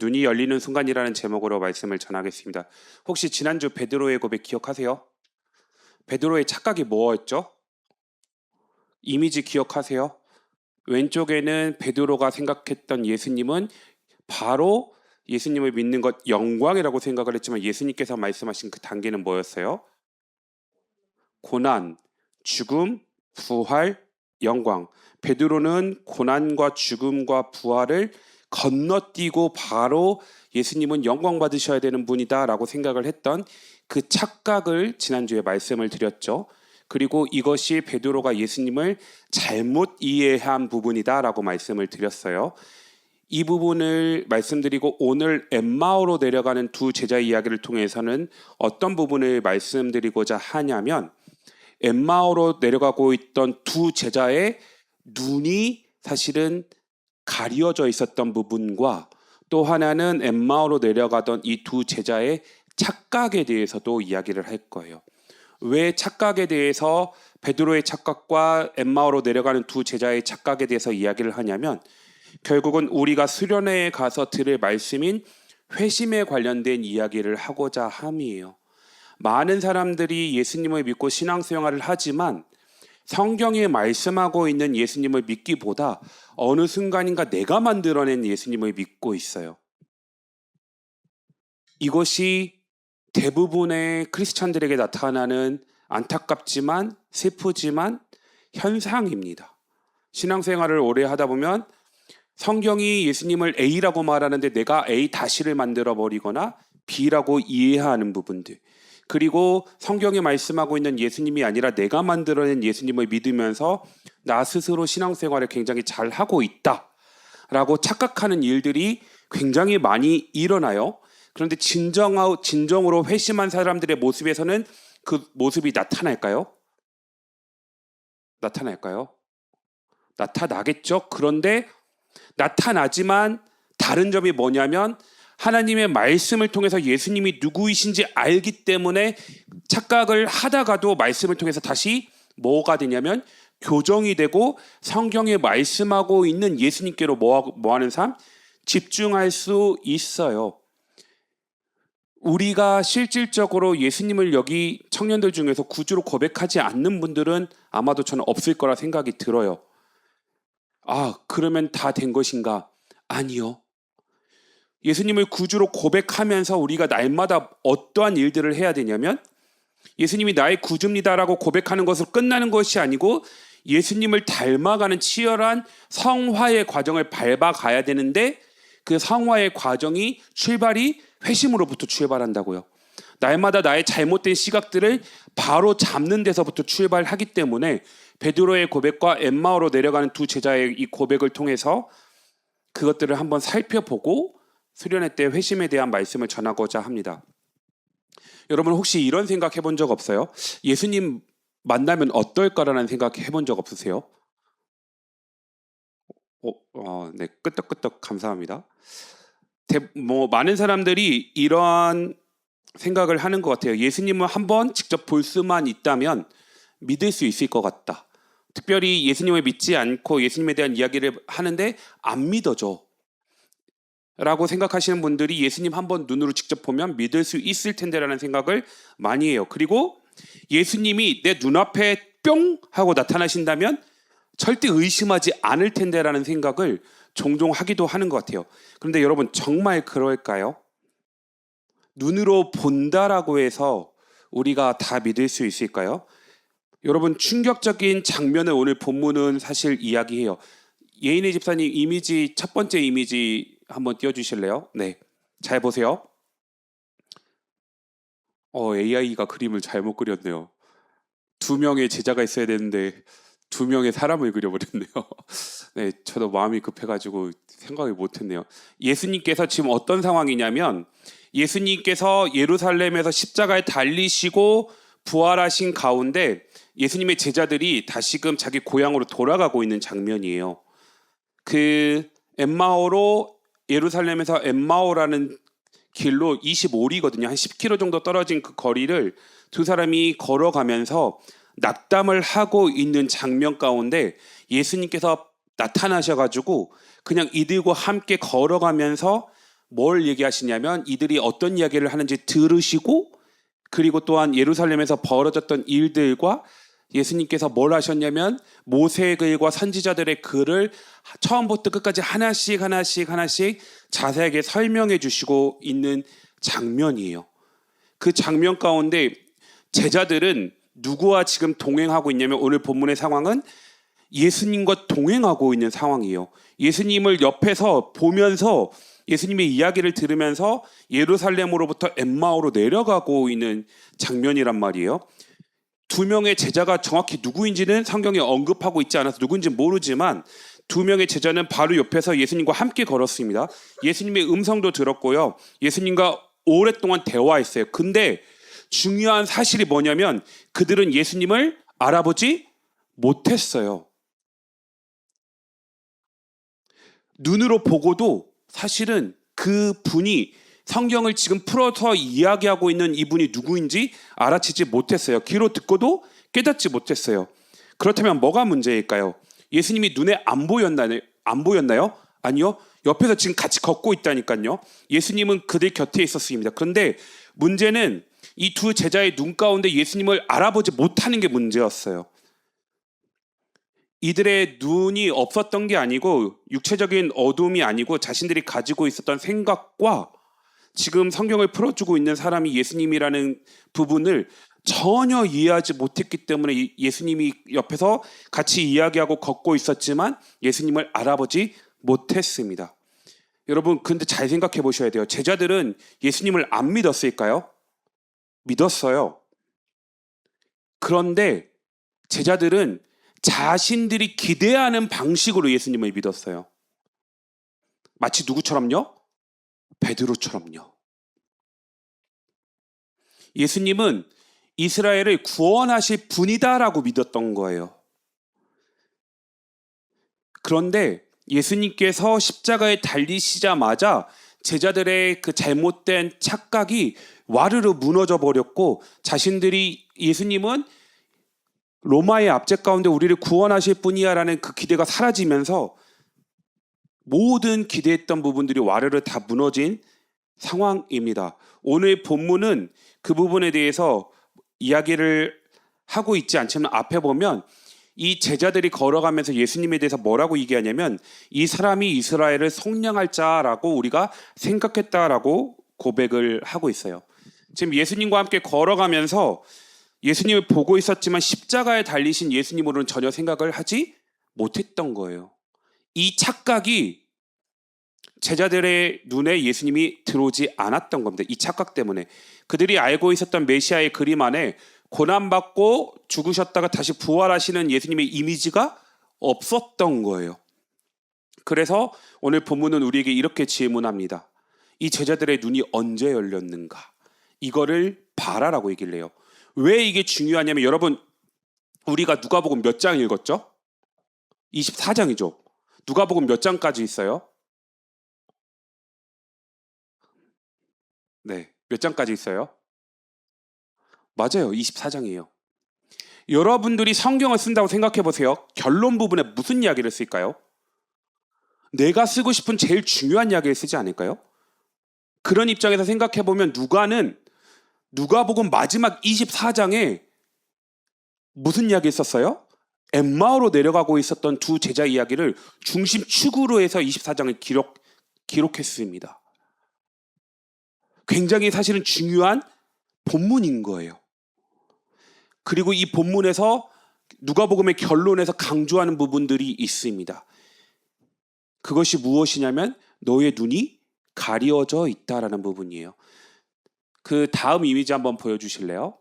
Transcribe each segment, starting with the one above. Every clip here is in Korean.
눈이 열리는 순간이라는 제목으로 말씀을 전하겠습니다. 혹시 지난주 베드로의 고백 기억하세요? 베드로의 착각이 뭐였죠? 이미지 기억하세요? 왼쪽에는 베드로가 생각했던 예수님은 바로 예수님을 믿는 것 영광이라고 생각을 했지만 예수님께서 말씀하신 그 단계는 뭐였어요? 고난, 죽음, 부활, 영광. 베드로는 고난과 죽음과 부활을 건너뛰고 바로 예수님은 영광 받으셔야 되는 분이다 라고 생각을 했던 그 착각을 지난주에 말씀을 드렸죠. 그리고 이것이 베드로가 예수님을 잘못 이해한 부분이다 라고 말씀을 드렸어요. 이 부분을 말씀드리고 오늘 엠마오로 내려가는 두 제자의 이야기를 통해서는 어떤 부분을 말씀드리고자 하냐면 엠마오로 내려가고 있던 두 제자의 눈이 사실은 가려져 있었던 부분과 또 하나는 엠마오로 내려가던 이 두 제자의 착각에 대해서도 이야기를 할 거예요. 왜 착각에 대해서 베드로의 착각과 엠마오로 내려가는 두 제자의 착각에 대해서 이야기를 하냐면 결국은 우리가 수련회에 가서 들을 말씀인 회심에 관련된 이야기를 하고자 함이에요. 많은 사람들이 예수님을 믿고 신앙생활을 하지만 성경에 말씀하고 있는 예수님을 믿기보다 어느 순간인가 내가 만들어낸 예수님을 믿고 있어요. 이것이 대부분의 크리스찬들에게 나타나는 안타깝지만 슬프지만 현상입니다. 신앙생활을 오래 하다 보면 성경이 예수님을 A라고 말하는데 내가 A 다시를 만들어 버리거나 B라고 이해하는 부분들, 그리고 성경이 말씀하고 있는 예수님이 아니라 내가 만들어낸 예수님을 믿으면서 나 스스로 신앙생활을 굉장히 잘하고 있다라고 착각하는 일들이 굉장히 많이 일어나요. 그런데 진정으로 회심한 사람들의 모습에서는 그 모습이 나타날까요? 나타나겠죠. 그런데 나타나지만 다른 점이 뭐냐면 하나님의 말씀을 통해서 예수님이 누구이신지 알기 때문에 착각을 하다가도 말씀을 통해서 다시 뭐가 되냐면 교정이 되고 성경에 말씀하고 있는 예수님께로 뭐하는 삶? 집중할 수 있어요. 우리가 실질적으로 예수님을 여기 청년들 중에서 구주로 고백하지 않는 분들은 아마도 저는 없을 거라 생각이 들어요. 그러면 다 된 것인가? 아니요. 예수님을 구주로 고백하면서 우리가 날마다 어떠한 일들을 해야 되냐면 예수님이 나의 구주입니다라고 고백하는 것으로 끝나는 것이 아니고 예수님을 닮아가는 치열한 성화의 과정을 밟아가야 되는데 그 성화의 과정이 출발이 회심으로부터 출발한다고요. 날마다 나의 잘못된 시각들을 바로 잡는 데서부터 출발하기 때문에 베드로의 고백과 엠마오로 내려가는 두 제자의 이 고백을 통해서 그것들을 한번 살펴보고 수련회 때 회심에 대한 말씀을 전하고자 합니다. 여러분 혹시 이런 생각 해본 적 없어요? 예수님 만나면 어떨까라는 생각 해본 적 없으세요? 네, 끄떡끄떡 감사합니다. 많은 사람들이 이러한 생각을 하는 것 같아요. 예수님을 한번 직접 볼 수만 있다면 믿을 수 있을 것 같다. 특별히 예수님을 믿지 않고 예수님에 대한 이야기를 하는데 안 믿어져 라고 생각하시는 분들이 예수님 한번 눈으로 직접 보면 믿을 수 있을 텐데라는 생각을 많이 해요. 그리고 예수님이 내 눈앞에 뿅 하고 나타나신다면 절대 의심하지 않을 텐데라는 생각을 종종 하기도 하는 것 같아요. 그런데 여러분 정말 그럴까요? 눈으로 본다라고 해서 우리가 다 믿을 수 있을까요? 여러분 충격적인 장면을 오늘 본문은 사실 이야기해요. 예인의 집사님 이미지 첫 번째 이미지 한번 띄워주실래요? 네, 잘 보세요. AI가 그림을 잘못 그렸네요. 2명의 제자가 있어야 되는데 2명의 사람을 그려버렸네요. 네, 저도 마음이 급해가지고 생각을 못했네요. 예수님께서 지금 어떤 상황이냐면 예수님께서 예루살렘에서 십자가에 달리시고 부활하신 가운데 예수님의 제자들이 다시금 자기 고향으로 돌아가고 있는 장면이에요. 그 엠마오로 예루살렘에서 엠마오라는 길로 25리거든요. 한 10km 정도 떨어진 그 거리를 두 사람이 걸어가면서 낙담을 하고 있는 장면 가운데 예수님께서 나타나셔가지고 그냥 이들과 함께 걸어가면서 뭘 얘기하시냐면 이들이 어떤 이야기를 하는지 들으시고 그리고 또한 예루살렘에서 벌어졌던 일들과 예수님께서 뭘 하셨냐면 모세의 글과 선지자들의 글을 처음부터 끝까지 하나씩 자세하게 설명해 주시고 있는 장면이에요. 그 장면 가운데 제자들은 누구와 지금 동행하고 있냐면 오늘 본문의 상황은 예수님과 동행하고 있는 상황이에요. 예수님을 옆에서 보면서 예수님의 이야기를 들으면서 예루살렘으로부터 엠마오로 내려가고 있는 장면이란 말이에요. 두 명의 제자가 정확히 누구인지는 성경에 언급하고 있지 않아서 누구인지 모르지만 두 명의 제자는 바로 옆에서 예수님과 함께 걸었습니다. 예수님의 음성도 들었고요. 예수님과 오랫동안 대화했어요. 근데 중요한 사실이 뭐냐면 그들은 예수님을 알아보지 못했어요. 눈으로 보고도 사실은 그 분이 성경을 지금 풀어서 이야기하고 있는 이분이 누구인지 알아채지 못했어요. 귀로 듣고도 깨닫지 못했어요. 그렇다면 뭐가 문제일까요? 예수님이 눈에 안 보였나요? 아니요. 옆에서 지금 같이 걷고 있다니까요. 예수님은 그들 곁에 있었습니다. 그런데 문제는 이 두 제자의 눈 가운데 예수님을 알아보지 못하는 게 문제였어요. 이들의 눈이 없었던 게 아니고 육체적인 어둠이 아니고 자신들이 가지고 있었던 생각과 지금 성경을 풀어주고 있는 사람이 예수님이라는 부분을 전혀 이해하지 못했기 때문에 예수님이 옆에서 같이 이야기하고 걷고 있었지만 예수님을 알아보지 못했습니다. 여러분 근데 잘 생각해 보셔야 돼요. 제자들은 예수님을 안 믿었을까요? 믿었어요. 그런데 제자들은 자신들이 기대하는 방식으로 예수님을 믿었어요. 마치 누구처럼요? 베드로처럼요. 예수님은 이스라엘을 구원하실 분이다라고 믿었던 거예요. 그런데 예수님께서 십자가에 달리시자마자 제자들의 그 잘못된 착각이 와르르 무너져 버렸고 자신들이 예수님은 로마의 압제 가운데 우리를 구원하실 분이야라는 그 기대가 사라지면서 모든 기대했던 부분들이 와르르 다 무너진 상황입니다. 오늘 본문은 그 부분에 대해서 이야기를 하고 있지 않지만 앞에 보면 이 제자들이 걸어가면서 예수님에 대해서 뭐라고 얘기하냐면 이 사람이 이스라엘을 속량할 자라고 우리가 생각했다라고 고백을 하고 있어요. 지금 예수님과 함께 걸어가면서 예수님을 보고 있었지만 십자가에 달리신 예수님으로는 전혀 생각을 하지 못했던 거예요. 이 착각이 제자들의 눈에 예수님이 들어오지 않았던 겁니다. 이 착각 때문에 그들이 알고 있었던 메시아의 그림 안에 고난받고 죽으셨다가 다시 부활하시는 예수님의 이미지가 없었던 거예요. 그래서 오늘 본문은 우리에게 이렇게 질문합니다. 이 제자들의 눈이 언제 열렸는가? 이거를 봐라라고 얘기를 해요. 왜 이게 중요하냐면 여러분 우리가 누가복음 몇 장 읽었죠? 24장이죠. 누가복음 몇 장까지 있어요? 네, 몇 장까지 있어요? 맞아요. 24장이에요. 여러분들이 성경을 쓴다고 생각해 보세요. 결론 부분에 무슨 이야기를 쓸까요? 내가 쓰고 싶은 제일 중요한 이야기를 쓰지 않을까요? 그런 입장에서 생각해 보면 누가복음 마지막 24장에 무슨 이야기를 썼어요? 엠마오로 내려가고 있었던 두 제자 이야기를 중심축으로 해서 24장을 기록했습니다. 굉장히 사실은 중요한 본문인 거예요. 그리고 이 본문에서 누가복음의 결론에서 강조하는 부분들이 있습니다. 그것이 무엇이냐면 너의 눈이 가려져 있다라는 부분이에요. 그 다음 이미지 한번 보여주실래요?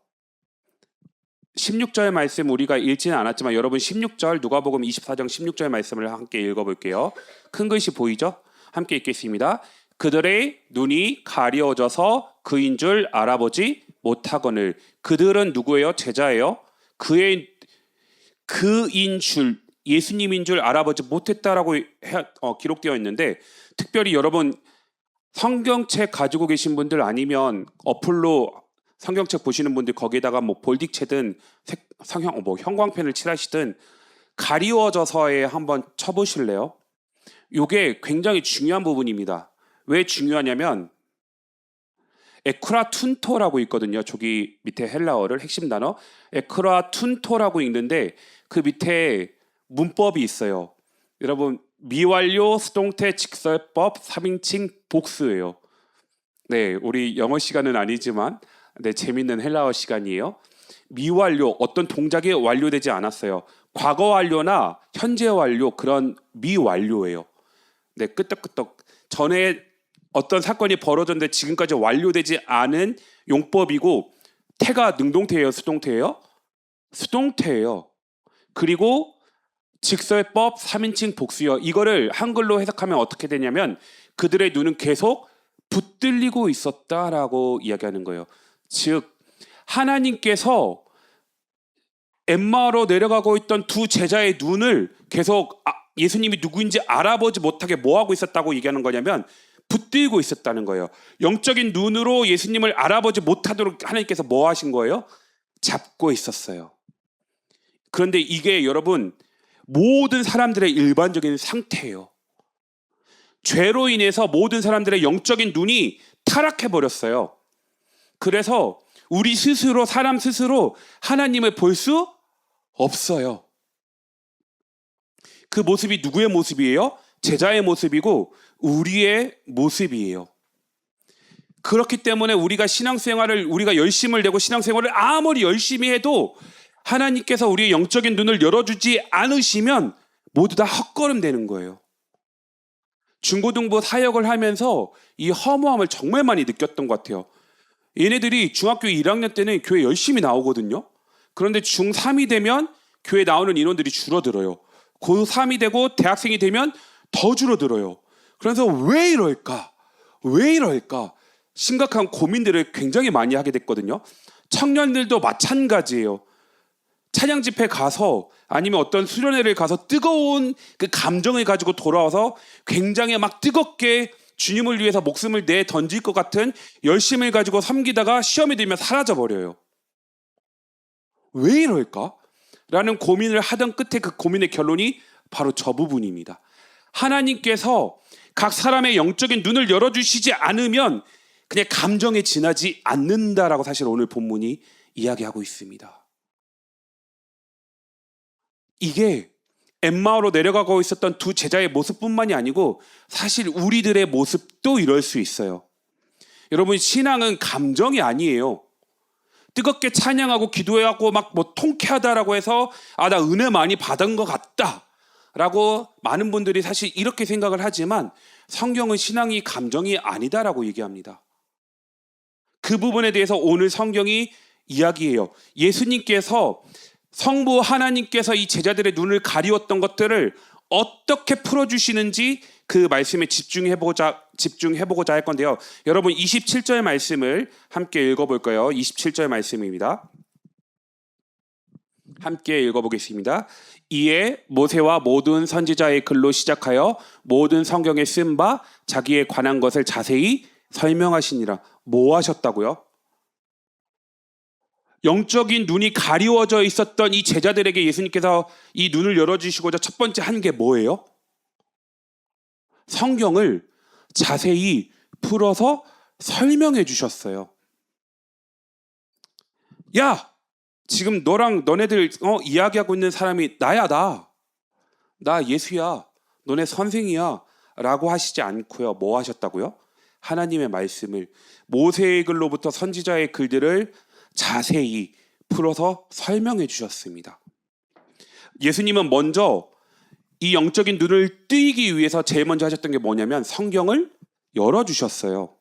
16절 말씀 우리가 읽지는 않았지만 여러분 16절 누가복음 24장 16절 말씀을 함께 읽어볼게요. 큰 글씨 보이죠? 함께 읽겠습니다. 그들의 눈이 가려져서 그인 줄 알아보지 못하거늘. 그들은 누구예요? 제자예요. 그인 줄 예수님인 줄 알아보지 못했다라고 기록되어 있는데 특별히 여러분 성경책 가지고 계신 분들 아니면 어플로 성경책 보시는 분들 거기에다가 뭐 볼딕체든 형광펜을 칠하시든 가리워져서에 한번 쳐보실래요? 이게 굉장히 중요한 부분입니다. 왜 중요하냐면 에크라툰토라고 있거든요. 저기 밑에 헬라어를 핵심 단어 에크라툰토라고 읽는데 그 밑에 문법이 있어요. 여러분 미완료 수동태 직설법 3인칭 복수예요. 네, 우리 영어 시간은 아니지만 네, 재밌는 헬라어 시간이에요. 미완료 어떤 동작이 완료되지 않았어요. 과거 완료나 현재 완료 그런 미완료예요. 네, 끄떡끄떡 전에 어떤 사건이 벌어졌는데 지금까지 완료되지 않은 용법이고 태가 능동태예요, 수동태예요? 수동태예요. 그리고 직설법 3인칭 복수요. 이거를 한글로 해석하면 어떻게 되냐면 그들의 눈은 계속 붙들리고 있었다라고 이야기하는 거예요. 즉 하나님께서 엠마오로 내려가고 있던 두 제자의 눈을 계속 예수님이 누구인지 알아보지 못하게 뭐하고 있었다고 얘기하는 거냐면 붙들고 있었다는 거예요. 영적인 눈으로 예수님을 알아보지 못하도록 하나님께서 뭐 하신 거예요? 잡고 있었어요. 그런데 이게 여러분 모든 사람들의 일반적인 상태예요. 죄로 인해서 모든 사람들의 영적인 눈이 타락해 버렸어요. 그래서 우리 스스로 사람 스스로 하나님을 볼 수 없어요. 그 모습이 누구의 모습이에요? 제자의 모습이고 우리의 모습이에요. 그렇기 때문에 우리가 신앙생활을 우리가 열심을 내고 신앙생활을 아무리 열심히 해도 하나님께서 우리의 영적인 눈을 열어주지 않으시면 모두 다 헛걸음되는 거예요. 중고등부 사역을 하면서 이 허무함을 정말 많이 느꼈던 것 같아요. 얘네들이 중학교 1학년 때는 교회 열심히 나오거든요. 그런데 중3이 되면 교회 나오는 인원들이 줄어들어요. 고3이 되고 대학생이 되면 더 줄어들어요. 그래서 왜 이럴까? 왜 이럴까? 심각한 고민들을 굉장히 많이 하게 됐거든요. 청년들도 마찬가지예요. 찬양 집회 가서 아니면 어떤 수련회를 가서 뜨거운 그 감정을 가지고 돌아와서 굉장히 막 뜨겁게 주님을 위해서 목숨을 내 던질 것 같은 열심을 가지고 섬기다가 시험이 들면 사라져 버려요. 왜 이럴까? 라는 고민을 하던 끝에 그 고민의 결론이 바로 저 부분입니다. 하나님께서 각 사람의 영적인 눈을 열어주시지 않으면 그냥 감정에 지나지 않는다라고 사실 오늘 본문이 이야기하고 있습니다. 이게 엠마오로 내려가고 있었던 두 제자의 모습뿐만이 아니고 사실 우리들의 모습도 이럴 수 있어요. 여러분 신앙은 감정이 아니에요. 뜨겁게 찬양하고 기도하고 막 뭐 통쾌하다라고 해서 나 은혜 많이 받은 것 같다라고 많은 분들이 사실 이렇게 생각을 하지만 성경은 신앙이 감정이 아니다라고 얘기합니다. 그 부분에 대해서 오늘 성경이 이야기해요. 예수님께서 성부 하나님께서 이 제자들의 눈을 가리웠던 것들을 어떻게 풀어주시는지 그 말씀에 집중해보고자 할 건데요. 여러분 27절 말씀을 함께 읽어볼까요? 27절 말씀입니다. 함께 읽어보겠습니다. 이에 모세와 모든 선지자의 글로 시작하여 모든 성경에 쓴 바 자기에 관한 것을 자세히 설명하시니라. 뭐 하셨다고요? 영적인 눈이 가리워져 있었던 이 제자들에게 예수님께서 이 눈을 열어주시고자 첫 번째 한 게 뭐예요? 성경을 자세히 풀어서 설명해 주셨어요. 야, 지금 너랑 너네들 이야기하고 있는 사람이 나야 나 예수야, 너네 선생이야 라고 하시지 않고요. 뭐 하셨다고요? 하나님의 말씀을 모세의 글로부터 선지자의 글들을 자세히 풀어서 설명해 주셨습니다. 예수님은 먼저 이 영적인 눈을 뜨이기 위해서 제일 먼저 하셨던 게 뭐냐면 성경을 열어주셨어요.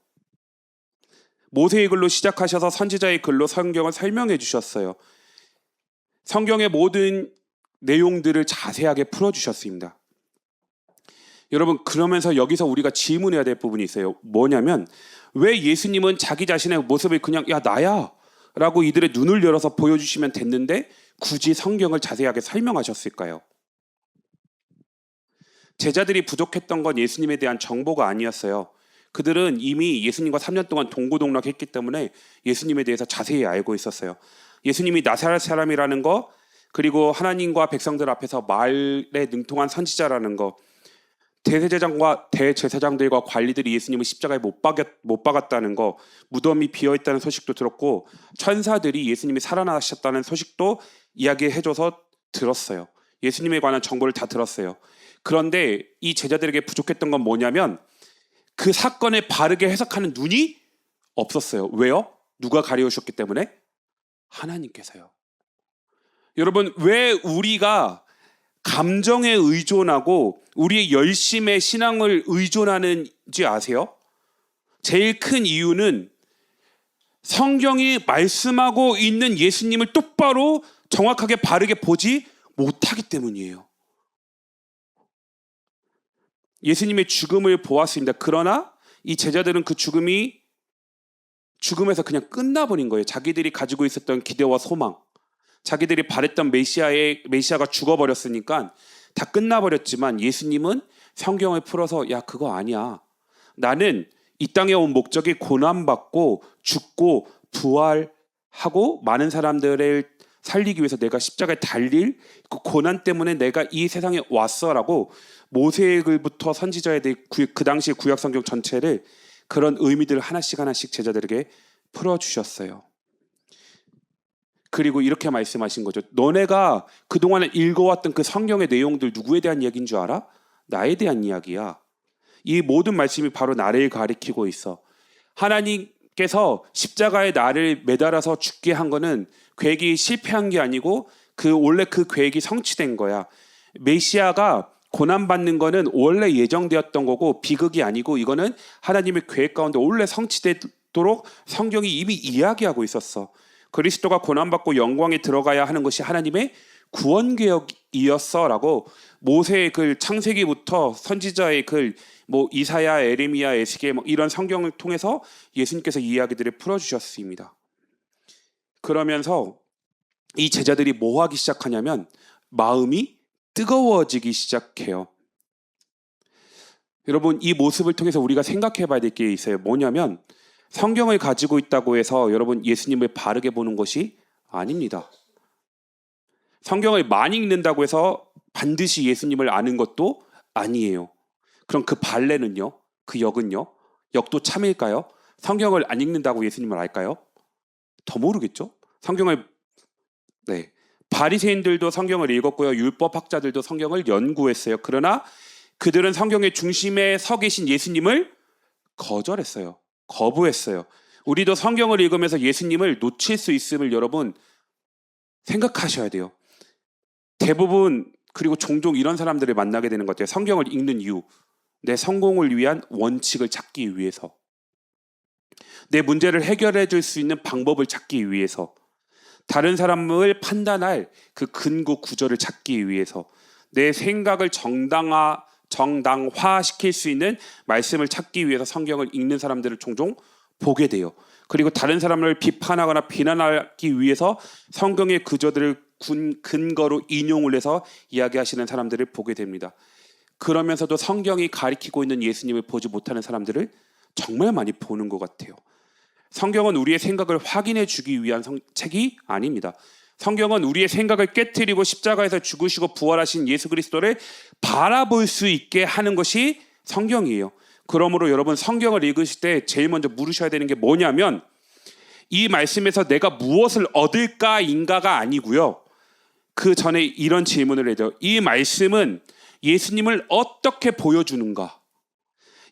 모세의 글로 시작하셔서 선지자의 글로 성경을 설명해 주셨어요. 성경의 모든 내용들을 자세하게 풀어주셨습니다. 여러분 그러면서 여기서 우리가 질문해야 될 부분이 있어요. 뭐냐면 왜 예수님은 자기 자신의 모습을 그냥 야 나야 라고 이들의 눈을 열어서 보여주시면 됐는데 굳이 성경을 자세하게 설명하셨을까요? 제자들이 부족했던 건 예수님에 대한 정보가 아니었어요. 그들은 이미 예수님과 3년 동안 동고동락했기 때문에 예수님에 대해서 자세히 알고 있었어요. 예수님이 나사렛 사람이라는 거, 그리고 하나님과 백성들 앞에서 말에 능통한 선지자라는 거, 대제사장과 대제사장들과 관리들이 예수님을 십자가에 못 박았다는 거, 무덤이 비어 있다는 소식도 들었고 천사들이 예수님이 살아나셨다는 소식도 이야기해줘서 들었어요. 예수님에 관한 정보를 다 들었어요. 그런데 이 제자들에게 부족했던 건 뭐냐면 그 사건을 바르게 해석하는 눈이 없었어요. 왜요? 누가 가려우셨기 때문에? 하나님께서요. 여러분, 왜 우리가 감정에 의존하고 우리의 열심의 신앙을 의존하는지 아세요? 제일 큰 이유는 성경이 말씀하고 있는 예수님을 똑바로 정확하게 바르게 보지 못하기 때문이에요. 예수님의 죽음을 보았습니다. 그러나 이 제자들은 그 죽음에서 그냥 끝나버린 거예요. 자기들이 가지고 있었던 기대와 소망, 자기들이 바랬던 메시아가 죽어버렸으니까 다 끝나버렸지만 예수님은 성경을 풀어서 야 그거 아니야. 나는 이 땅에 온 목적이 고난받고 죽고 부활하고 많은 사람들을 살리기 위해서 내가 십자가에 달릴 그 고난 때문에 내가 이 세상에 왔어라고 모세의 글부터 선지자에 대해 그 당시 구약 성경 전체를 그런 의미들을 하나씩 제자들에게 풀어주셨어요. 그리고 이렇게 말씀하신 거죠. 너네가 그동안에 읽어왔던 그 성경의 내용들 누구에 대한 이야기인 줄 알아? 나에 대한 이야기야. 이 모든 말씀이 바로 나를 가리키고 있어. 하나님께서 십자가에 나를 매달아서 죽게 한 거는 계획이 실패한 게 아니고 원래 그 계획이 성취된 거야. 메시아가 고난받는 거는 원래 예정되었던 거고 비극이 아니고 이거는 하나님의 계획 가운데 원래 성취되도록 성경이 이미 이야기하고 있었어. 그리스도가 고난받고 영광에 들어가야 하는 것이 하나님의 구원계획이었어라고 모세의 글 창세기부터 선지자의 글 이사야, 에레미야, 에스겔 이런 성경을 통해서 예수님께서 이 이야기들을 풀어주셨습니다. 그러면서 이 제자들이 뭐 하기 시작하냐면 마음이 뜨거워지기 시작해요. 여러분 이 모습을 통해서 우리가 생각해 봐야 될 게 있어요. 뭐냐면 성경을 가지고 있다고 해서 여러분 예수님을 바르게 보는 것이 아닙니다. 성경을 많이 읽는다고 해서 반드시 예수님을 아는 것도 아니에요. 그럼 그 발레는요? 그 역은요? 역도 참일까요? 성경을 안 읽는다고 예수님을 알까요? 더 모르겠죠? 바리새인들도 성경을 읽었고요. 율법학자들도 성경을 연구했어요. 그러나 그들은 성경의 중심에 서 계신 예수님을 거절했어요. 거부했어요. 우리도 성경을 읽으면서 예수님을 놓칠 수 있음을 여러분 생각하셔야 돼요. 대부분 그리고 종종 이런 사람들을 만나게 되는 것 같아요. 성경을 읽는 이유, 내 성공을 위한 원칙을 찾기 위해서, 내 문제를 해결해 줄 수 있는 방법을 찾기 위해서, 다른 사람을 판단할 그 근거 구절을 찾기 위해서, 내 생각을 정당화시킬 수 있는 말씀을 찾기 위해서 성경을 읽는 사람들을 종종 보게 돼요. 그리고 다른 사람을 비판하거나 비난하기 위해서 성경의 구절들을 근거로 인용을 해서 이야기하시는 사람들을 보게 됩니다. 그러면서도 성경이 가리키고 있는 예수님을 보지 못하는 사람들을 정말 많이 보는 것 같아요. 성경은 우리의 생각을 확인해 주기 위한 책이 아닙니다. 성경은 우리의 생각을 깨트리고 십자가에서 죽으시고 부활하신 예수 그리스도를 바라볼 수 있게 하는 것이 성경이에요. 그러므로 여러분 성경을 읽으실 때 제일 먼저 물으셔야 되는 게 뭐냐면 이 말씀에서 내가 무엇을 얻을까인가가 아니고요. 그 전에 이런 질문을 해야 돼요. 이 말씀은 예수님을 어떻게 보여주는가?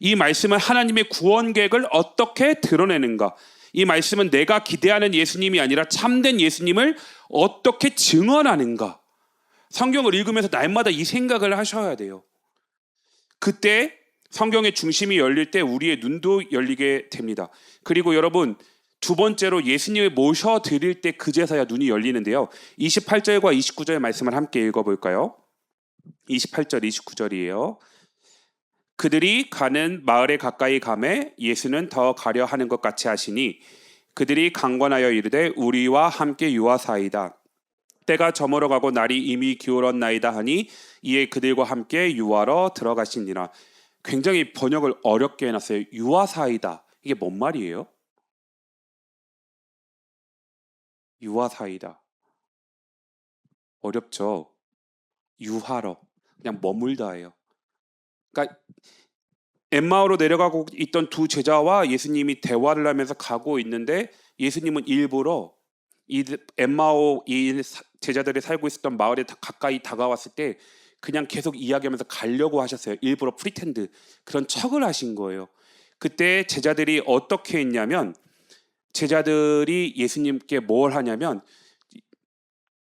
이 말씀은 하나님의 구원 계획을 어떻게 드러내는가? 이 말씀은 내가 기대하는 예수님이 아니라 참된 예수님을 어떻게 증언하는가? 성경을 읽으면서 날마다 이 생각을 하셔야 돼요. 그때 성경의 중심이 열릴 때 우리의 눈도 열리게 됩니다. 그리고 여러분 두 번째로 예수님을 모셔드릴 때 그제서야 눈이 열리는데요. 28절과 29절 말씀을 함께 읽어볼까요? 28절 29절이에요. 그들이 가는 마을에 가까이 가매 예수는 더 가려 하는 것 같이 하시니 그들이 강권하여 이르되 우리와 함께 유하사이다. 때가 저물어가고 날이 이미 기울었나이다 하니 이에 그들과 함께 유하러 들어가시니라. 굉장히 번역을 어렵게 해놨어요. 유하사이다. 이게 뭔 말이에요? 유하사이다. 어렵죠? 유하러. 그냥 머물다예요. 그러니까 엠마오로 내려가고 있던 두 제자와 예수님이 대화를 하면서 가고 있는데 예수님은 일부러 이 엠마오 이 제자들이 살고 있었던 마을에 가까이 다가왔을 때 그냥 계속 이야기하면서 가려고 하셨어요. 일부러 프리텐드 그런 척을 하신 거예요. 그때 제자들이 어떻게 했냐면 제자들이 예수님께 뭘 하냐면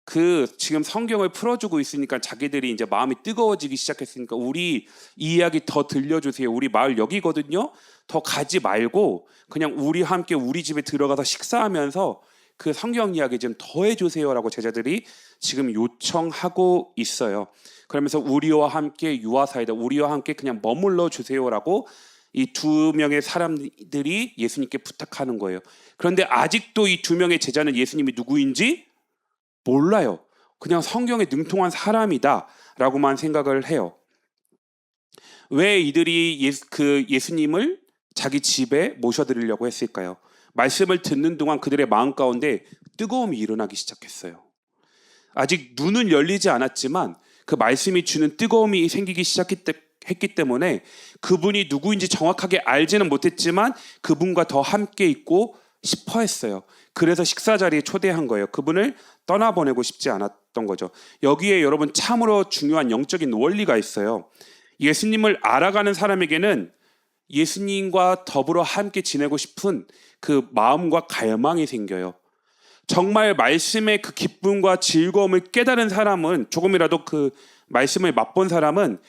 그 지금 성경을 풀어주고 있으니까 자기들이 이제 마음이 뜨거워지기 시작했으니까 우리 이 이야기 더 들려주세요. 우리 마을 여기거든요. 더 가지 말고 그냥 우리 함께 우리 집에 들어가서 식사하면서 그 성경 이야기 좀 더 해주세요라고 제자들이 지금 요청하고 있어요. 그러면서 우리와 함께 유아사이다. 우리와 함께 그냥 머물러 주세요라고 이 두 명의 사람들이 예수님께 부탁하는 거예요. 그런데 아직도 이 두 명의 제자는 예수님이 누구인지 몰라요. 그냥 성경에 능통한 사람이다라고만 생각을 해요. 왜 이들이 예수님을 자기 집에 모셔드리려고 했을까요? 말씀을 듣는 동안 그들의 마음 가운데 뜨거움이 일어나기 시작했어요. 아직 눈은 열리지 않았지만 그 말씀이 주는 뜨거움이 생기기 시작했기 때문에 그분이 누구인지 정확하게 알지는 못했지만 그분과 더 함께 있고 싶어 했어요. 그래서 식사 자리에 초대한 거예요. 그분을 떠나보내고 싶지 않았던 거죠. 여기에 여러분 참으로 중요한 영적인 원리가 있어요. 예수님을 알아가는 사람에게는 예수님과 더불어 함께 지내고 싶은 그 마음과 갈망이 생겨요. 정말 말씀의 그 기쁨과 즐거움을 깨달은 사람은 조금이라도 그 말씀을 맛본 사람은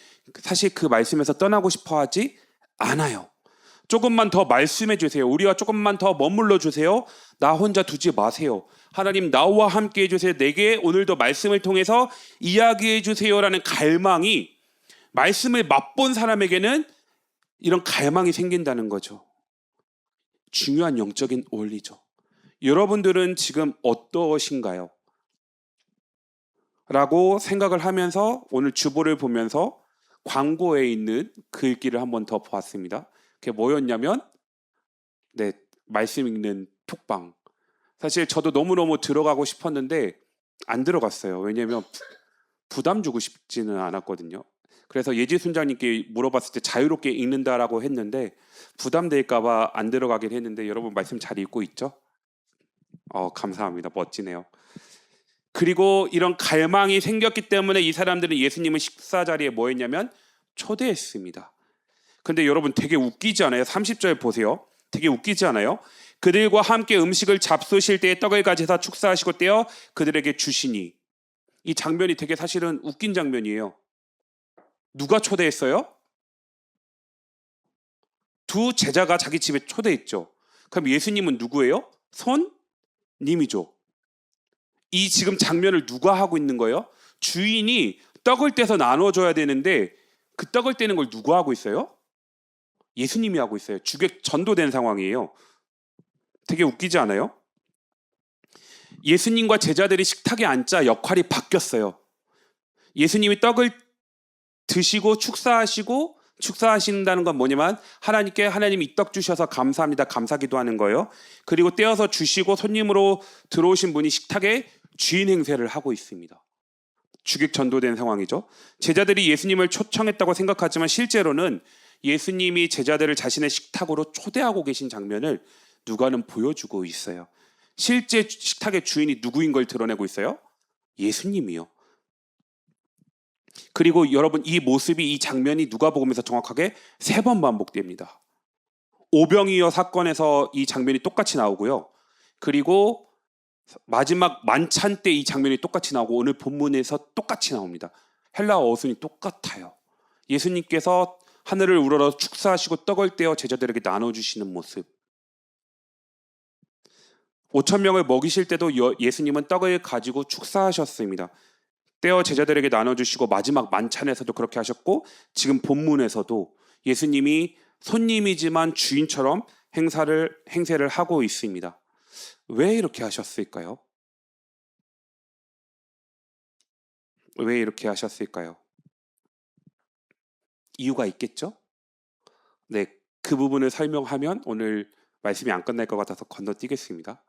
사실 그 말씀에서 떠나고 싶어 하지 않아요. 조금만 더 말씀해 주세요. 우리와 조금만 더 머물러 주세요. 나 혼자 두지 마세요. 하나님 나와 함께 해주세요. 내게 오늘도 말씀을 통해서 이야기해 주세요라는 갈망이 말씀을 맛본 사람에게는 이런 갈망이 생긴다는 거죠. 중요한 영적인 원리죠. 여러분들은 지금 어떠신가요? 라고 생각을 하면서 오늘 주보를 보면서 광고에 있는 글귀를 한번 더 보았습니다. 그게 뭐였냐면 말씀 읽는 톡방. 사실 저도 너무너무 들어가고 싶었는데 안 들어갔어요. 왜냐하면 부담 주고 싶지는 않았거든요. 그래서 예지 순장님께 물어봤을 때 자유롭게 읽는다라고 했는데 부담될까봐 안 들어가긴 했는데 여러분 말씀 잘 읽고 있죠? 감사합니다. 멋지네요. 그리고 이런 갈망이 생겼기 때문에 이 사람들은 예수님을 식사 자리에 뭐 했냐면 초대했습니다. 근데 여러분 되게 웃기지 않아요? 30절 보세요. 되게 웃기지 않아요? 그들과 함께 음식을 잡수실 때에 떡을 가져다 축사하시고 떼어 그들에게 주시니. 이 장면이 되게 사실은 웃긴 장면이에요. 누가 초대했어요? 두 제자가 자기 집에 초대했죠. 그럼 예수님은 누구예요? 손님이죠. 이 지금 장면을 누가 하고 있는 거예요? 주인이 떡을 떼서 나눠줘야 되는데 그 떡을 떼는 걸 누가 하고 있어요? 예수님이 하고 있어요. 주객 전도된 상황이에요. 되게 웃기지 않아요? 예수님과 제자들이 식탁에 앉자 역할이 바뀌었어요. 예수님이 떡을 드시고 축사하신다는 건 뭐냐면 하나님께 하나님이 이 떡 주셔서 감사합니다. 감사기도 하는 거예요. 그리고 떼어서 주시고 손님으로 들어오신 분이 식탁에 주인 행세를 하고 있습니다. 주객 전도된 상황이죠. 제자들이 예수님을 초청했다고 생각하지만 실제로는 예수님이 제자들을 자신의 식탁으로 초대하고 계신 장면을 누가는 보여주고 있어요. 실제 식탁의 주인이 누구인 걸 드러내고 있어요? 예수님이요. 그리고 여러분 이 모습이 이 장면이 누가복음에서 정확하게 3번 반복됩니다. 오병이어 사건에서 이 장면이 똑같이 나오고요. 그리고 마지막 만찬 때 이 장면이 똑같이 나오고 오늘 본문에서 똑같이 나옵니다. 헬라어 어순이 똑같아요. 예수님께서 하늘을 우러러 축사하시고 떡을 떼어 제자들에게 나눠주시는 모습. 5,000명을 먹이실 때도 예수님은 떡을 가지고 축사하셨습니다. 떼어 제자들에게 나눠주시고 마지막 만찬에서도 그렇게 하셨고 지금 본문에서도 예수님이 손님이지만 주인처럼 행세를 하고 있습니다. 왜 이렇게 하셨을까요? 왜 이렇게 하셨을까요? 이유가 있겠죠? 네, 그 부분을 설명하면 오늘 말씀이 안 끝날 것 같아서 건너뛰겠습니다.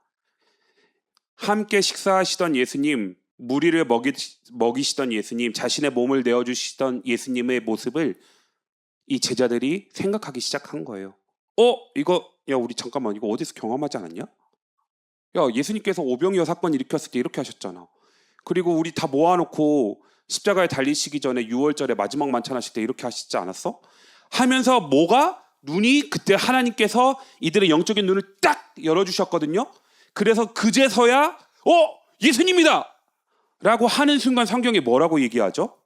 함께 식사하시던 예수님, 무리를 먹이시던 예수님, 자신의 몸을 내어주시던 예수님의 모습을 이 제자들이 생각하기 시작한 거예요. 이거 야 우리 잠깐만 이거 어디서 경험하지 않았냐? 야 예수님께서 오병이어 사건 일으켰을 때 이렇게 하셨잖아. 그리고 우리 다 모아놓고 십자가에 달리시기 전에 6월절에 마지막 만찬하실 때 이렇게 하시지 않았어? 하면서 눈이 그때 하나님께서 이들의 영적인 눈을 딱 열어주셨거든요. 그래서 그제서야 예수님이다! 라고 하는 순간 성경에 뭐라고 얘기하죠?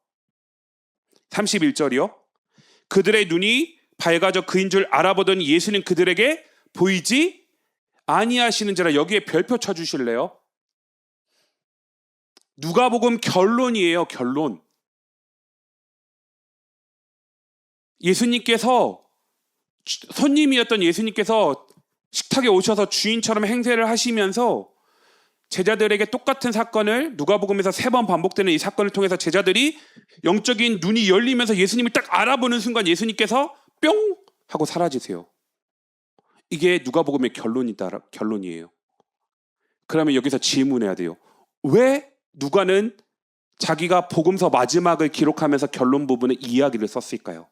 31절이요. 그들의 눈이 밝아져 그인 줄 알아보던 예수는 그들에게 보이지 아니하시는지라. 여기에 별표 쳐주실래요? 누가복음 결론이에요. 결론. 예수님께서 손님이었던 예수님께서 식탁에 오셔서 주인처럼 행세를 하시면서 제자들에게 똑같은 사건을 누가복음에서 3번 반복되는 이 사건을 통해서 제자들이 영적인 눈이 열리면서 예수님을 딱 알아보는 순간 예수님께서 뿅 하고 사라지세요. 이게 누가복음의 결론이에요. 그러면 여기서 질문해야 돼요. 왜 누가는 자기가 복음서 마지막을 기록하면서 결론 부분에 이야기를 썼을까요?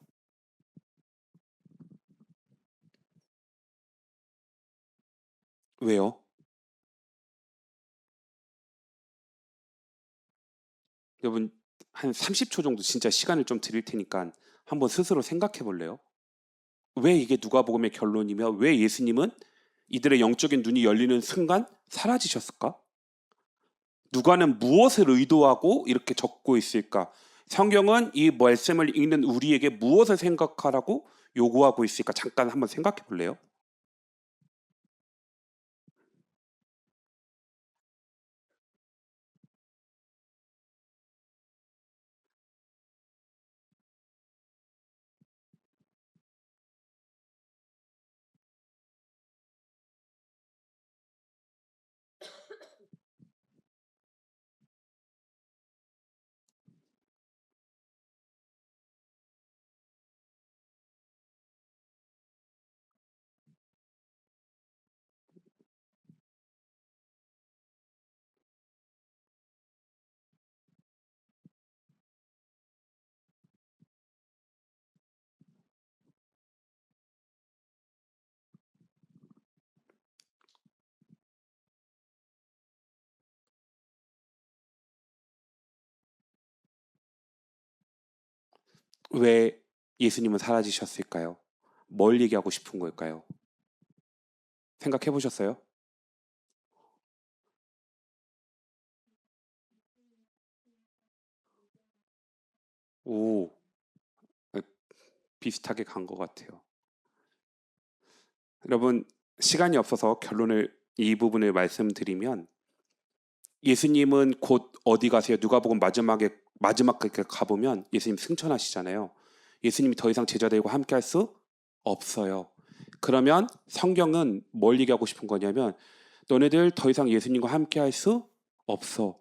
왜요? 여러분 한 30초 정도 진짜 시간을 좀 드릴 테니까 한번 스스로 생각해 볼래요? 왜 이게 누가복음의 결론이며 왜 예수님은 이들의 영적인 눈이 열리는 순간 사라지셨을까? 누가는 무엇을 의도하고 이렇게 적고 있을까? 성경은 이 말씀을 읽는 우리에게 무엇을 생각하라고 요구하고 있을까? 잠깐 한번 생각해 볼래요? 왜 예수님은 사라지셨을까요? 뭘 얘기하고 싶은 걸까요? 생각해 보셨어요? 오, 비슷하게 간 것 같아요. 여러분, 시간이 없어서 이 부분을 말씀드리면 예수님은 곧 어디 가세요? 누가복음 마지막에 가보면 예수님 승천하시잖아요. 예수님이 더 이상 제자들과 함께 할 수 없어요. 그러면 성경은 뭘 얘기하고 싶은 거냐면 너네들 더 이상 예수님과 함께 할 수 없어.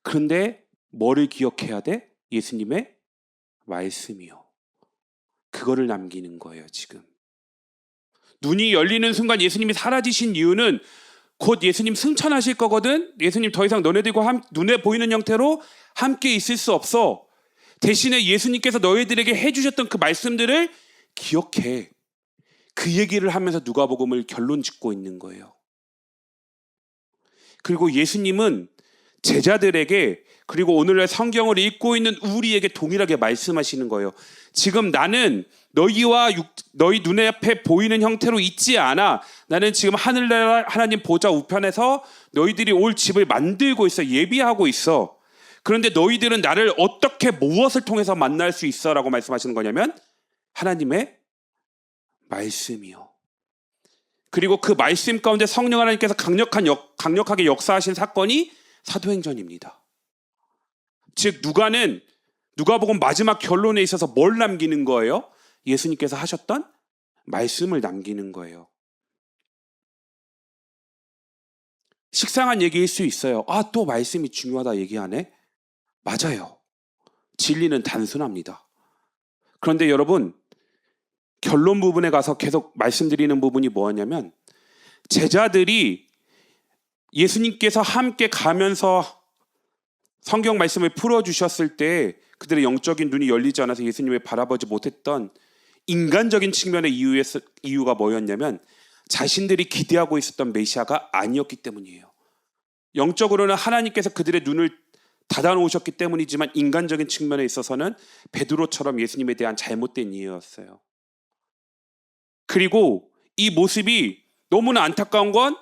그런데 뭐를 기억해야 돼? 예수님의 말씀이요. 그거를 남기는 거예요, 지금. 눈이 열리는 순간 예수님이 사라지신 이유는 곧 예수님 승천하실 거거든. 예수님 더 이상 너네들과 눈에 보이는 형태로 함께 있을 수 없어. 대신에 예수님께서 너희들에게 해주셨던 그 말씀들을 기억해. 그 얘기를 하면서 누가복음을 결론 짓고 있는 거예요. 그리고 예수님은 제자들에게 그리고 오늘날 성경을 읽고 있는 우리에게 동일하게 말씀하시는 거예요. 지금 나는 너희 눈에 앞에 보이는 형태로 있지 않아. 나는 지금 하늘나라 하나님 보좌 우편에서 너희들이 올 집을 만들고 있어. 예비하고 있어. 그런데 너희들은 나를 어떻게 무엇을 통해서 만날 수 있어? 라고 말씀하시는 거냐면 하나님의 말씀이요. 그리고 그 말씀 가운데 성령 하나님께서 강력하게 역사하신 사건이 사도행전입니다. 즉 누가복음 마지막 결론에 있어서 뭘 남기는 거예요? 예수님께서 하셨던 말씀을 남기는 거예요. 식상한 얘기일 수 있어요. 또 말씀이 중요하다 얘기하네. 맞아요. 진리는 단순합니다. 그런데 여러분 결론 부분에 가서 계속 말씀드리는 부분이 뭐냐면 제자들이 예수님께서 함께 가면서 성경 말씀을 풀어주셨을 때 그들의 영적인 눈이 열리지 않아서 예수님을 바라보지 못했던 인간적인 측면의 이유가 뭐였냐면 자신들이 기대하고 있었던 메시아가 아니었기 때문이에요. 영적으로는 하나님께서 그들의 눈을 닫아놓으셨기 때문이지만 인간적인 측면에 있어서는 베드로처럼 예수님에 대한 잘못된 이해였어요. 그리고 이 모습이 너무나 안타까운 건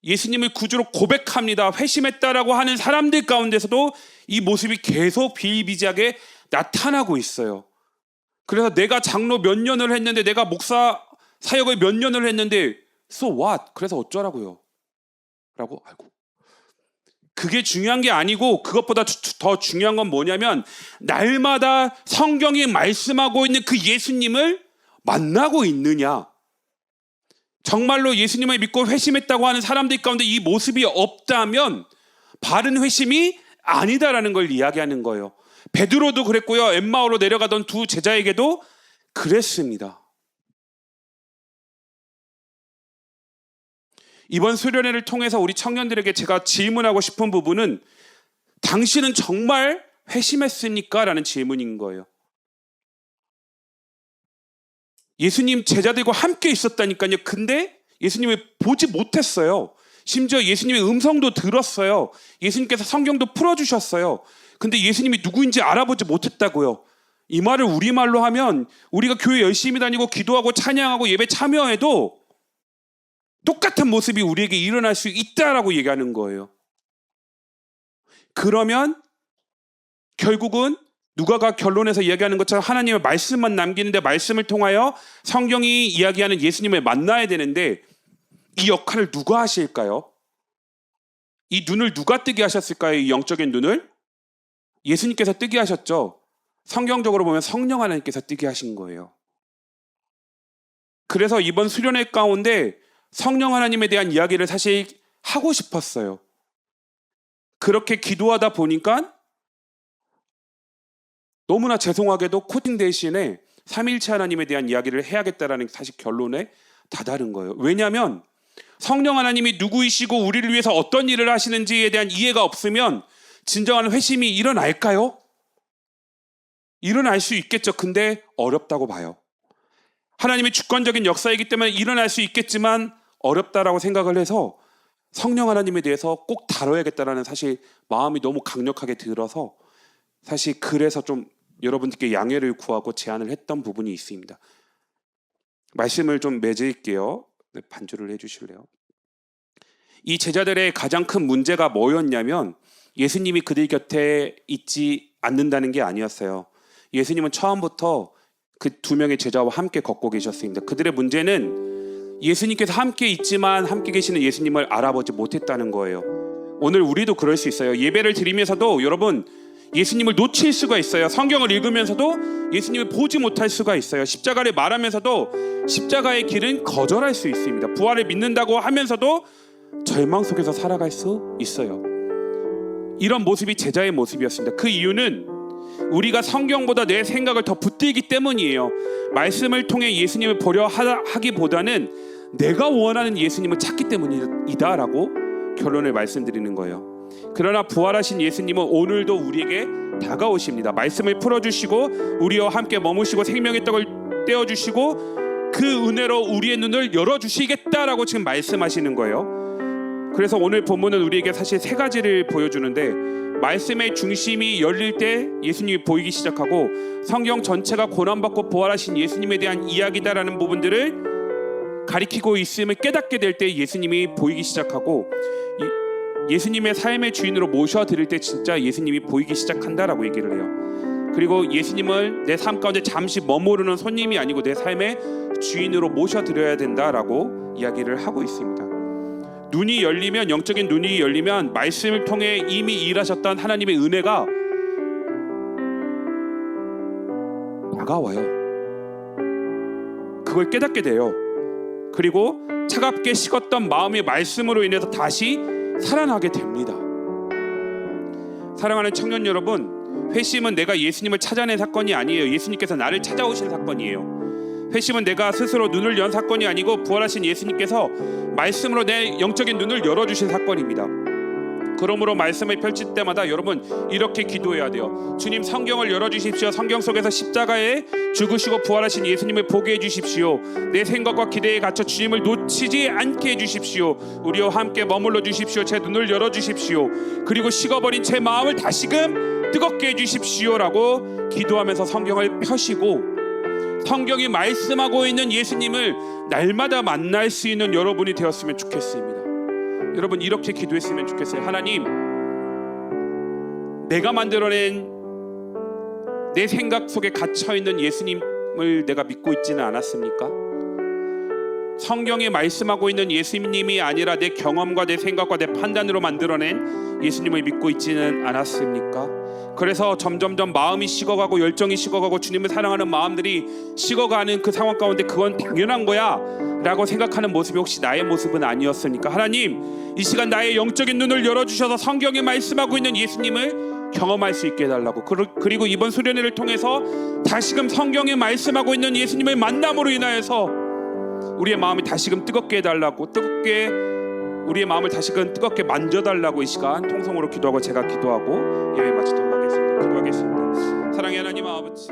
예수님을 구주로 고백합니다, 회심했다라고 하는 사람들 가운데서도 이 모습이 계속 비일비재하게 나타나고 있어요. 그래서 내가 장로 몇 년을 했는데, 내가 목사 사역을 몇 년을 했는데 so what? 그래서 어쩌라고요? 라고 알고. 그게 중요한 게 아니고 그것보다 더 중요한 건 뭐냐면 날마다 성경이 말씀하고 있는 그 예수님을 만나고 있느냐. 정말로 예수님을 믿고 회심했다고 하는 사람들 가운데 이 모습이 없다면 바른 회심이 아니다라는 걸 이야기하는 거예요. 베드로도 그랬고요, 엠마오로 내려가던 두 제자에게도 그랬습니다. 이번 수련회를 통해서 우리 청년들에게 제가 질문하고 싶은 부분은 당신은 정말 회심했습니까? 라는 질문인 거예요. 예수님 제자들과 함께 있었다니까요. 근데 예수님을 보지 못했어요. 심지어 예수님의 음성도 들었어요. 예수님께서 성경도 풀어주셨어요. 근데 예수님이 누구인지 알아보지 못했다고요. 이 말을 우리말로 하면 우리가 교회 열심히 다니고 기도하고 찬양하고 예배 참여해도 똑같은 모습이 우리에게 일어날 수 있다라고 얘기하는 거예요. 그러면 결국은 누가가 결론에서 이야기하는 것처럼 하나님의 말씀만 남기는데 말씀을 통하여 성경이 이야기하는 예수님을 만나야 되는데 이 역할을 누가 하실까요? 이 눈을 누가 뜨게 하셨을까요? 이 영적인 눈을? 예수님께서 뜨게 하셨죠. 성경적으로 보면 성령 하나님께서 뜨게 하신 거예요. 그래서 이번 수련회 가운데 성령 하나님에 대한 이야기를 사실 하고 싶었어요. 그렇게 기도하다 보니까 너무나 죄송하게도 코팅 대신에 삼위일체 하나님에 대한 이야기를 해야겠다라는 사실 결론에 다다른 거예요. 왜냐하면 성령 하나님이 누구이시고 우리를 위해서 어떤 일을 하시는지에 대한 이해가 없으면 진정한 회심이 일어날까요? 일어날 수 있겠죠. 근데 어렵다고 봐요. 하나님의 주권적인 역사이기 때문에 일어날 수 있겠지만 어렵다라고 생각을 해서 성령 하나님에 대해서 꼭 다뤄야겠다라는 사실 마음이 너무 강력하게 들어서 사실 그래서 좀 여러분들께 양해를 구하고 제안을 했던 부분이 있습니다. 말씀을 좀 맺을게요. 네, 반주를 해주실래요? 이 제자들의 가장 큰 문제가 뭐였냐면 예수님이 그들 곁에 있지 않는다는 게 아니었어요. 예수님은 처음부터 그 두 명의 제자와 함께 걷고 계셨습니다. 그들의 문제는 예수님께서 함께 있지만 함께 계시는 예수님을 알아보지 못했다는 거예요. 오늘 우리도 그럴 수 있어요. 예배를 드리면서도 여러분 예수님을 놓칠 수가 있어요. 성경을 읽으면서도 예수님을 보지 못할 수가 있어요. 십자가를 말하면서도 십자가의 길은 거절할 수 있습니다. 부활을 믿는다고 하면서도 절망 속에서 살아갈 수 있어요. 이런 모습이 제자의 모습이었습니다. 그 이유는 우리가 성경보다 내 생각을 더 붙들기 때문이에요. 말씀을 통해 예수님을 보려 하기보다는 내가 원하는 예수님을 찾기 때문이다라고 결론을 말씀드리는 거예요. 그러나 부활하신 예수님은 오늘도 우리에게 다가오십니다. 말씀을 풀어주시고 우리와 함께 머무시고 생명의 떡을 떼어주시고 그 은혜로 우리의 눈을 열어주시겠다라고 지금 말씀하시는 거예요. 그래서 오늘 본문은 우리에게 사실 세 가지를 보여주는데 말씀의 중심이 열릴 때 예수님이 보이기 시작하고 성경 전체가 고난받고 부활하신 예수님에 대한 이야기다라는 부분들을 가리키고 있음을 깨닫게 될 때 예수님이 보이기 시작하고 예수님의 삶의 주인으로 모셔드릴 때 진짜 예수님이 보이기 시작한다라고 얘기를 해요. 그리고 예수님을 내 삶 가운데 잠시 머무르는 손님이 아니고 내 삶의 주인으로 모셔드려야 된다라고 이야기를 하고 있습니다. 눈이 열리면, 영적인 눈이 열리면 말씀을 통해 이미 일하셨던 하나님의 은혜가 다가와요. 그걸 깨닫게 돼요. 그리고 차갑게 식었던 마음의 말씀으로 인해서 다시 살아나게 됩니다. 사랑하는 청년 여러분, 회심은 내가 예수님을 찾아낸 사건이 아니에요. 예수님께서 나를 찾아오신 사건이에요. 회심은 내가 스스로 눈을 연 사건이 아니고 부활하신 예수님께서 말씀으로 내 영적인 눈을 열어주신 사건입니다. 그러므로 말씀을 펼칠 때마다 여러분 이렇게 기도해야 돼요. 주님, 성경을 열어주십시오. 성경 속에서 십자가에 죽으시고 부활하신 예수님을 보게 해주십시오. 내 생각과 기대에 갇혀 주님을 놓치지 않게 해주십시오. 우리와 함께 머물러 주십시오. 제 눈을 열어주십시오. 그리고 식어버린 제 마음을 다시금 뜨겁게 해주십시오라고 기도하면서 성경을 펴시고 성경이 말씀하고 있는 예수님을 날마다 만날 수 있는 여러분이 되었으면 좋겠습니다. 여러분 이렇게 기도했으면 좋겠어요. 하나님, 내가 만들어낸 내 생각 속에 갇혀있는 예수님을 내가 믿고 있지는 않았습니까? 성경에 말씀하고 있는 예수님이 아니라 내 경험과 내 생각과 내 판단으로 만들어낸 예수님을 믿고 있지는 않았습니까? 그래서 점점점 마음이 식어가고 열정이 식어가고 주님을 사랑하는 마음들이 식어가는 그 상황 가운데 그건 당연한 거야 라고 생각하는 모습이 혹시 나의 모습은 아니었습니까? 하나님, 이 시간 나의 영적인 눈을 열어주셔서 성경에 말씀하고 있는 예수님을 경험할 수 있게 해달라고, 그리고 이번 수련회를 통해서 다시금 성경에 말씀하고 있는 예수님을 만남으로 인하여서 우리의 마음이 다시금 뜨겁게 해달라고, 우리의 마음을 다시금 뜨겁게 만져달라고 이 시간 통성으로 기도하고 제가 기도하고 예배 마치도록 하겠습니다. 기도하겠습니다. 사랑의 하나님 아버지,